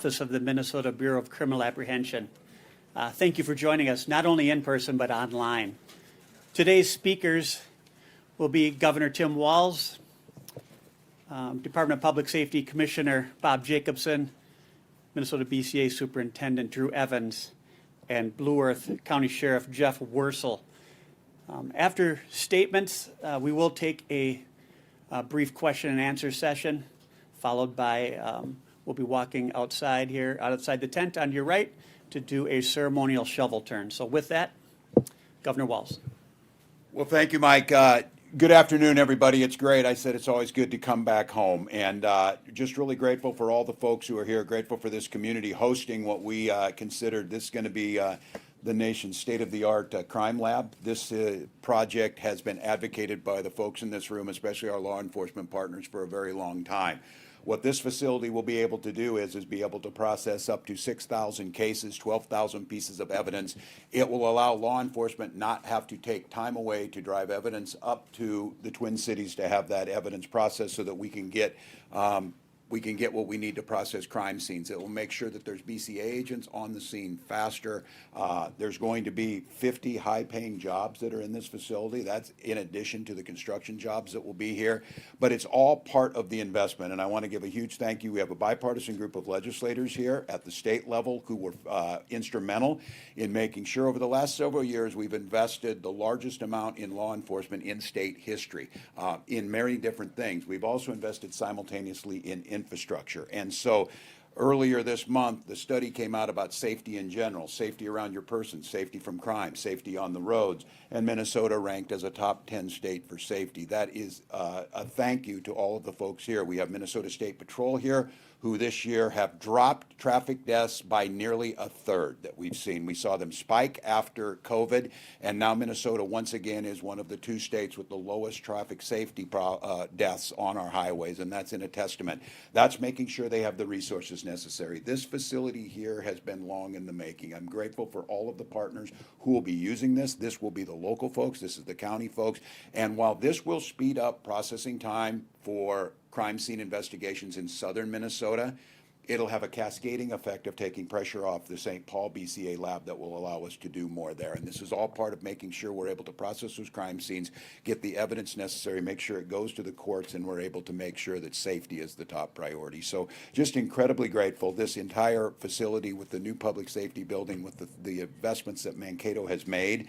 Office of the Minnesota Bureau of Criminal Apprehension. Thank you for joining us, not only in person, but online. Today's speakers will be Governor Tim Walz, Department of Public Safety Commissioner Bob Jacobson, Minnesota BCA Superintendent Drew Evans, and Blue Earth County Sheriff Jeff Wursel. After statements, we will take a brief question and answer session, followed by we'll be walking outside the tent on your right to do a ceremonial shovel turn. So with that, Governor Walz. Well, thank you, Mike. Good afternoon, everybody. It's great. I said it's always good to come back home, and just really grateful for all the folks who are here, grateful for this community hosting what we considered this is going to be the nation's state-of-the-art crime lab. This project has been advocated by the folks in this room, especially our law enforcement partners, for a very long time. What this facility will be able to do is be able to process up to 6,000 cases, 12,000 pieces of evidence. It will allow law enforcement not have to take time away to drive evidence up to the Twin Cities to have that evidence processed so that we can get what we need to process crime scenes. It will make sure that there's BCA agents on the scene faster. There's going to be 50 high-paying jobs that are in this facility. That's in addition to the construction jobs that will be here. But it's all part of the investment, and I want to give a huge thank you. We have a bipartisan group of legislators here at the state level who were instrumental in making sure over the last several years we've invested the largest amount in law enforcement in state history in many different things. We've also invested simultaneously in infrastructure. And so earlier this month, the study came out about safety in general, safety around your person, safety from crime, safety on the roads, and Minnesota ranked as a top 10 state for safety. That is a thank you to all of the folks here. We have Minnesota State Patrol here, who this year have dropped traffic deaths by nearly a third that we've seen. We saw them spike after COVID, and now Minnesota once again is one of the two states with the lowest traffic safety deaths on our highways, and that's in a testament. That's making sure they have the resources necessary. This facility here has been long in the making. I'm grateful for all of the partners who will be using this. This will be the local folks, this is the county folks, and while this will speed up processing time for crime scene investigations in southern Minnesota, it'll have a cascading effect of taking pressure off the St. Paul BCA lab that will allow us to do more there. And this is all part of making sure we're able to process those crime scenes, get the evidence necessary, make sure it goes to the courts, and we're able to make sure that safety is the top priority. So just incredibly grateful. This entire facility with the new public safety building, with the investments that Mankato has made,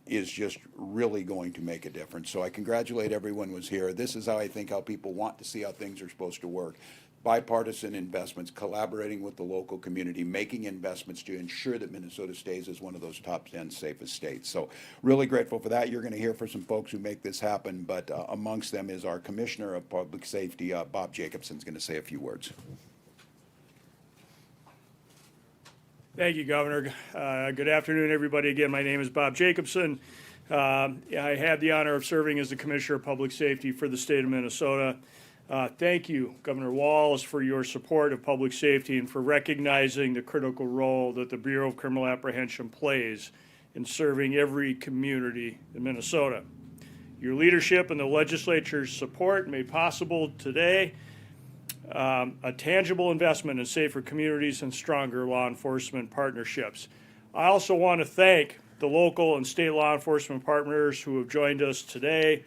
is just really going to make a difference. So I congratulate everyone who was here. This is how I think how people want to see how things are supposed to work. Bipartisan investments, collaborating with the local community, making investments to ensure that Minnesota stays as one of those top 10 safest states. So really grateful for that. You're going to hear from some folks who make this happen, but amongst them is our Commissioner of Public Safety, Bob Jacobson, is going to say a few words. Thank you, Governor. Good afternoon, everybody. Again, my name is Bob Jacobson. I had the honor of serving as the Commissioner of Public Safety for the state of Minnesota. Thank you, Governor Walz, for your support of public safety and for recognizing the critical role that the Bureau of Criminal Apprehension plays in serving every community in Minnesota. Your leadership and the legislature's support made possible today a tangible investment in safer communities and stronger law enforcement partnerships. I also want to thank the local and state law enforcement partners who have joined us today.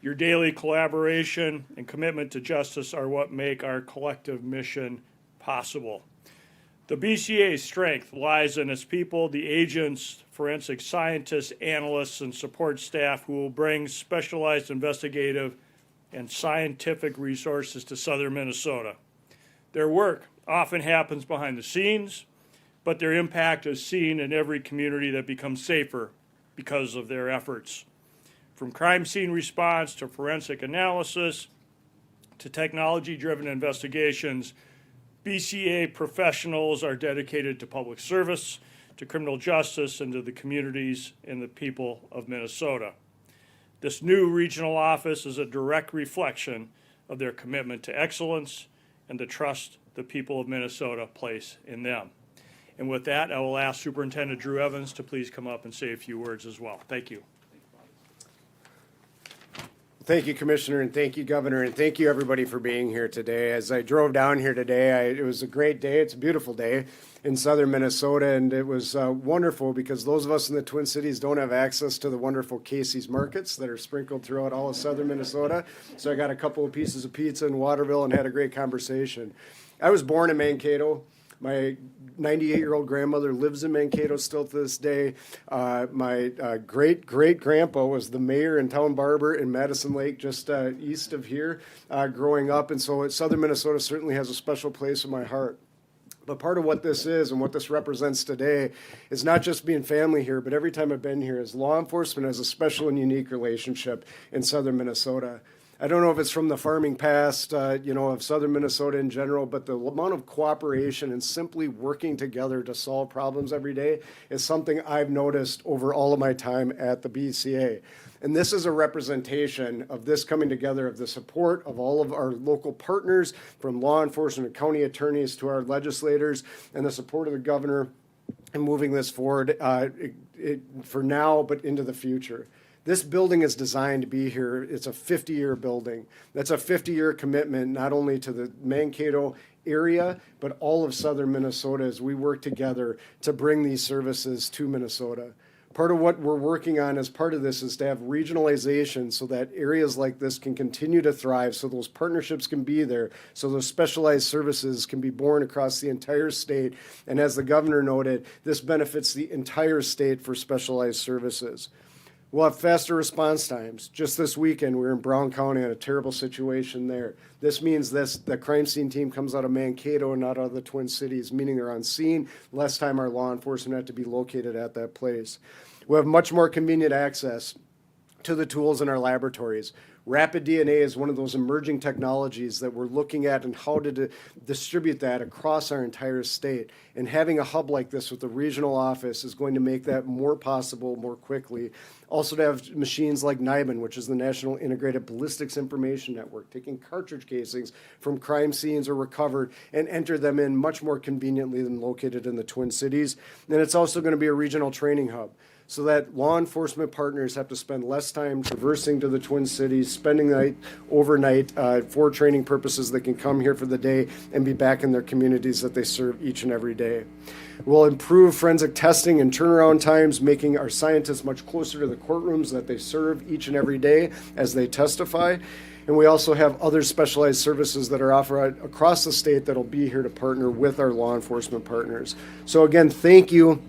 Your daily collaboration and commitment to justice are what make our collective mission possible. The BCA's strength lies in its people, the agents, forensic scientists, analysts, and support staff who will bring specialized investigative and scientific resources to southern Minnesota. Their work often happens behind the scenes, but their impact is seen in every community that becomes safer because of their efforts. From crime scene response to forensic analysis to technology-driven investigations, BCA professionals are dedicated to public service, to criminal justice, and to the communities and the people of Minnesota. This new regional office is a direct reflection of their commitment to excellence and the trust the people of Minnesota place in them. And with that, I will ask Superintendent Drew Evans to please come up and say a few words as well. Thank you. Thank you, Commissioner, and thank you, Governor, and thank you, everybody, for being here today. As I drove down here today, it was a great day. It's a beautiful day in southern Minnesota, and it was wonderful because those of us in the Twin Cities don't have access to the wonderful Casey's markets that are sprinkled throughout all of southern Minnesota. So I got a couple of pieces of pizza in Waterville and had a great conversation. I was born in Mankato. My 98-year-old grandmother lives in Mankato still to this day. My great-great-grandpa was the mayor and town barber in Madison Lake, just east of here, growing up. And so southern Minnesota certainly has a special place in my heart. But part of what this is and what this represents today is not just being family here, but every time I've been here is law enforcement has a special and unique relationship in southern Minnesota. I don't know if it's from the farming past, of southern Minnesota in general, but the amount of cooperation and simply working together to solve problems every day is something I've noticed over all of my time at the BCA. And this is a representation of this coming together, of the support of all of our local partners, from law enforcement and county attorneys to our legislators, and the support of the governor in moving this forward for now, but into the future. This building is designed to be here. It's a 50-year building. That's a 50-year commitment not only to the Mankato area, but all of southern Minnesota as we work together to bring these services to Minnesota. Part of what we're working on as part of this is to have regionalization so that areas like this can continue to thrive, so those partnerships can be there, so those specialized services can be born across the entire state. And as the governor noted, this benefits the entire state for specialized services. We'll have faster response times. Just this weekend, we were in Brown County in a terrible situation there. This means the crime scene team comes out of Mankato and not out of the Twin Cities, meaning they're on scene. Less time our law enforcement have to be located at that place. We'll have much more convenient access to the tools in our laboratories. Rapid DNA is one of those emerging technologies that we're looking at and how to distribute that across our entire state. And having a hub like this with the regional office is going to make that more possible more quickly. Also to have machines like NIBIN, which is the National Integrated Ballistics Information Network, taking cartridge casings from crime scenes or recovered and enter them in much more conveniently than located in the Twin Cities. And it's also going to be a regional training hub, so that law enforcement partners have to spend less time traversing to the Twin Cities, spending the night overnight for training purposes. They can come here for the day and be back in their communities that they serve each and every day. We'll improve forensic testing and turnaround times, making our scientists much closer to the courtrooms that they serve each and every day as they testify. And we also have other specialized services that are offered across the state that'll be here to partner with our law enforcement partners. So again, thank you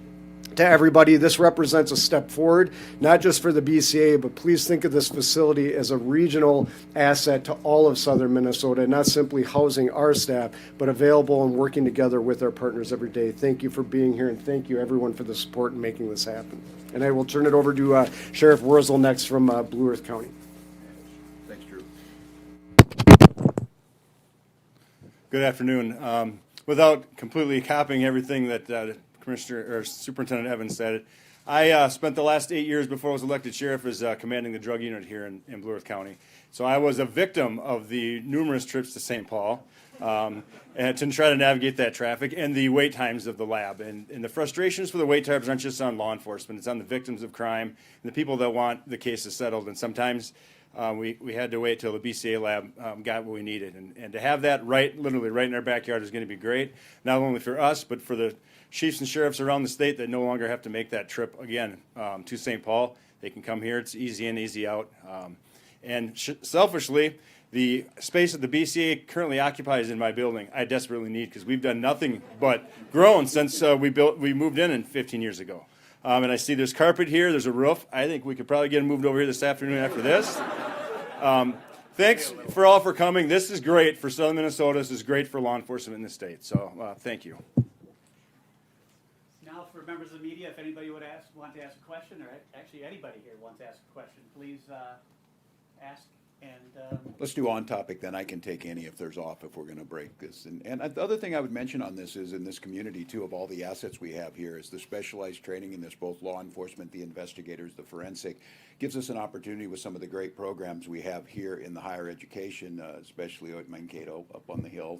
to everybody. This represents a step forward, not just for the BCA, but please think of this facility as a regional asset to all of southern Minnesota, not simply housing our staff, but available and working together with our partners every day. Thank you for being here, and thank you everyone for the support in making this happen. And I will turn it over to Sheriff Wurzel next from Blue Earth County. Thanks, Drew. Good afternoon. Without completely copying everything that Commissioner or Superintendent Evans said, I spent the last 8 years before I was elected sheriff as commanding the drug unit here in Blue Earth County. So I was a victim of the numerous trips to St. Paul and to try to navigate that traffic and the wait times of the lab. And the frustrations for the wait times aren't just on law enforcement, it's on the victims of crime and the people that want the cases settled. And sometimes we had to wait till the BCA lab got what we needed. And to have that literally right in our backyard is going to be great, not only for us, but for the chiefs and sheriffs around the state that no longer have to make that trip again to St. Paul. They can come here. It's easy in, easy out. Selfishly, the space that the BCA currently occupies in my building, I desperately need because we've done nothing but grown since we moved in 15 years ago. And I see there's carpet here. There's a roof. I think we could probably get them moved over here this afternoon after this. Thanks for all for coming. This is great for southern Minnesota. This is great for law enforcement in the state. So thank you. Now, for members of the media, if anybody want to ask a question, or actually anybody here wants to ask a question, please ask. And Let's do on topic, then I can take any if there's off if we're going to break this. And the other thing I would mention on this is in this community, too, of all the assets we have here is the specialized training in this, both law enforcement, the investigators, the forensic, gives us an opportunity with some of the great programs we have here in the higher education, especially at Mankato, up on the hill,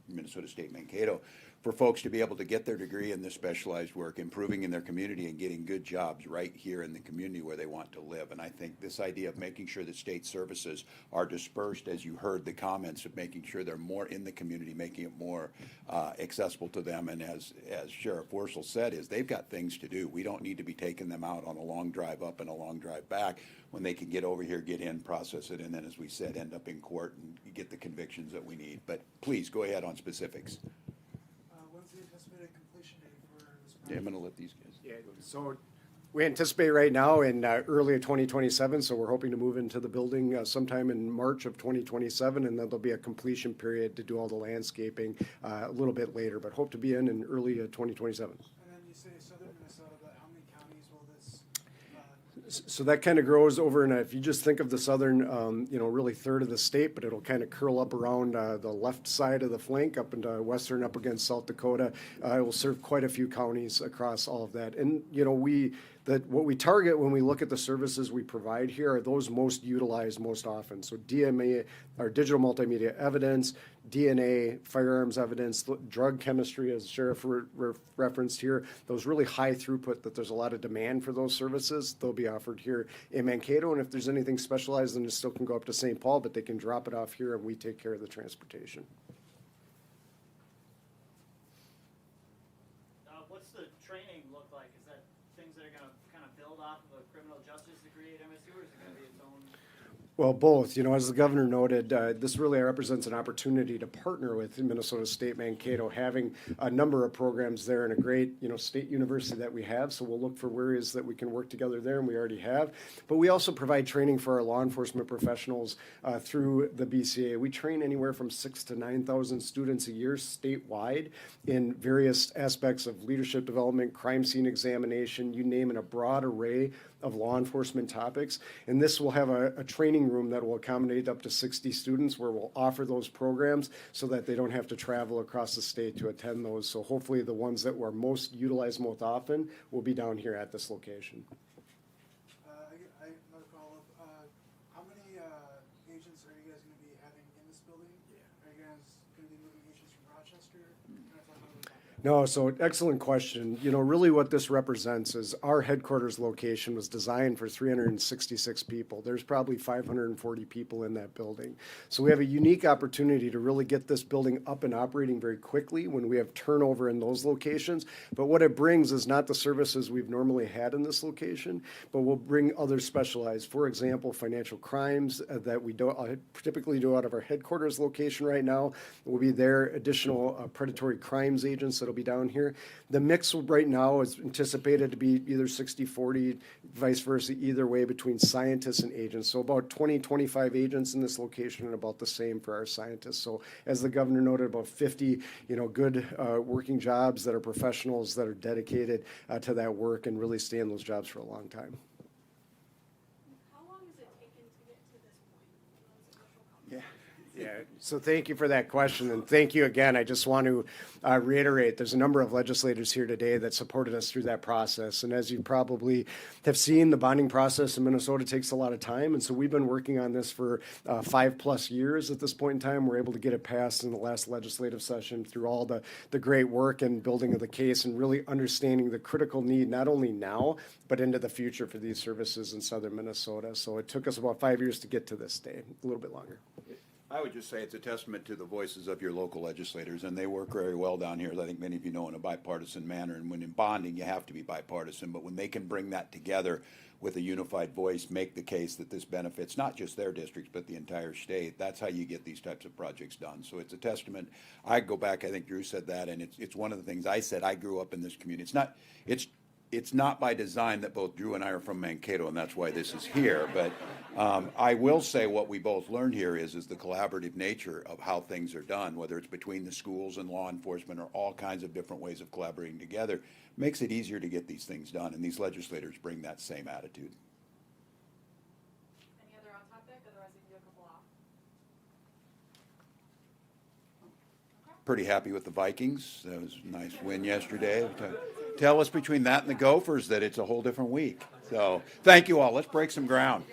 Minnesota State Mankato, for folks to be able to get their degree in this specialized work, improving in their community and getting good jobs right here in the community where they want to live. And I think this idea of making sure that state services are dispersed, as you heard the comments, of making sure they're more in the community, making it more accessible to them. And as Sheriff Worcel said, is they've got things to do. We don't need to be taking them out on a long drive up and a long drive back when they can get over here, get in, process it, and then, as we said, end up in court and get the convictions that we need. But please go ahead on specifics. When's the anticipated completion date for this Yeah, I'm project? going to let these guys. Yeah, so we anticipate right now in early of 2027, so we're hoping to move into the building sometime in March of 2027, and then there'll be a completion period to do all the landscaping a little bit later, but hope to be in early 2027. And then you say southern Minnesota, but how many counties will this, So that kind of grows over, and if you just think of the southern, really third of the state, but it'll kind of curl up around the left side of the flank up into western, up against South Dakota. It will serve quite a few counties across all of that. And, what we target when we look at the services we provide here are those most utilized most often. So DMA, our digital multimedia evidence, DNA, firearms evidence, drug chemistry, as the Sheriff referenced here, those really high throughput that there's a lot of demand for those services. They'll be offered here in Mankato, and if there's anything specialized, then it still can go up to St. Paul, but they can drop it off here and we take care of the transportation. What's the training look like? Is that things that are going to kind of build off of a criminal justice degree at MSU, or is it going to be its own? Well, both. As the governor noted, this really represents an opportunity to partner with Minnesota State Mankato, having a number of programs there and a great, state university that we have. So we'll look for areas that we can work together there, and we already have. But we also provide training for our law enforcement professionals through the BCA. We train anywhere from 6,000 to 9,000 students a year statewide in various aspects of leadership development, crime scene examination, you name it, a broad array of law enforcement topics. And this will have a training room that will accommodate up to 60 students, where we'll offer those programs so that they don't have to travel across the state to attend those. So hopefully the ones that were most utilized most often will be down here at this location. I another follow-up, how many agents are you guys gonna be having in this building? Are you guys gonna be moving agents from Rochester? Can I talk a little bit about that? No, so excellent question. Really what this represents is our headquarters location was designed for 366 people. There's probably 540 people in that building. So we have a unique opportunity to really get this building up and operating very quickly when we have turnover in those locations. But what it brings is not the services we've normally had in this location, but we'll bring other specialized, for example, financial crimes that we typically do out of our headquarters location right now. Will be there, additional predatory crimes agents that'll be down here. The mix right now is anticipated to be either 60-40, vice versa, either way between scientists and agents. So about 20-25 agents in this location, and about the same for our scientists. So as the governor noted, about 50, good working jobs that are professionals that are dedicated to that work and really stay in those jobs for a long time. How long has it taken to get to this point? What was the initial Yeah, so thank you for that question, and thank you again. I just want to reiterate, there's a number of legislators here today that supported us through that process. And as you probably have seen, the bonding process in Minnesota takes a lot of time, and so we've been working on this for 5+ years at this point in time. We're able to get it passed in the last legislative session through all the great work and building of the case and really understanding the critical need, not only now, but into the future for these services in southern Minnesota. So it took us about 5 years to get to this day, a little bit longer. I would just say it's a testament to the voices of your local legislators, and they work very well down here, as I think many of you know, in a bipartisan manner. And when in bonding, you have to be bipartisan, but when they can bring that together with a unified voice, make the case that this benefits not just their districts, but the entire state, that's how you get these types of projects done. So it's a testament. I go back, I think Drew said that, and it's one of the things I said. I grew up in this community. It's not by design that both Drew and I are from Mankato, and that's why this is here. But I will say what we both learned here is the collaborative nature of how things are done, whether it's between the schools and law enforcement or all kinds of different ways of collaborating together, makes it easier to get these things done. And these legislators bring that same attitude. Any other on topic? Otherwise, we can do a couple off. Pretty happy with the Vikings. That was a nice win yesterday. Tell us between that and the Gophers that it's a whole different week. So thank you all. Let's break some ground.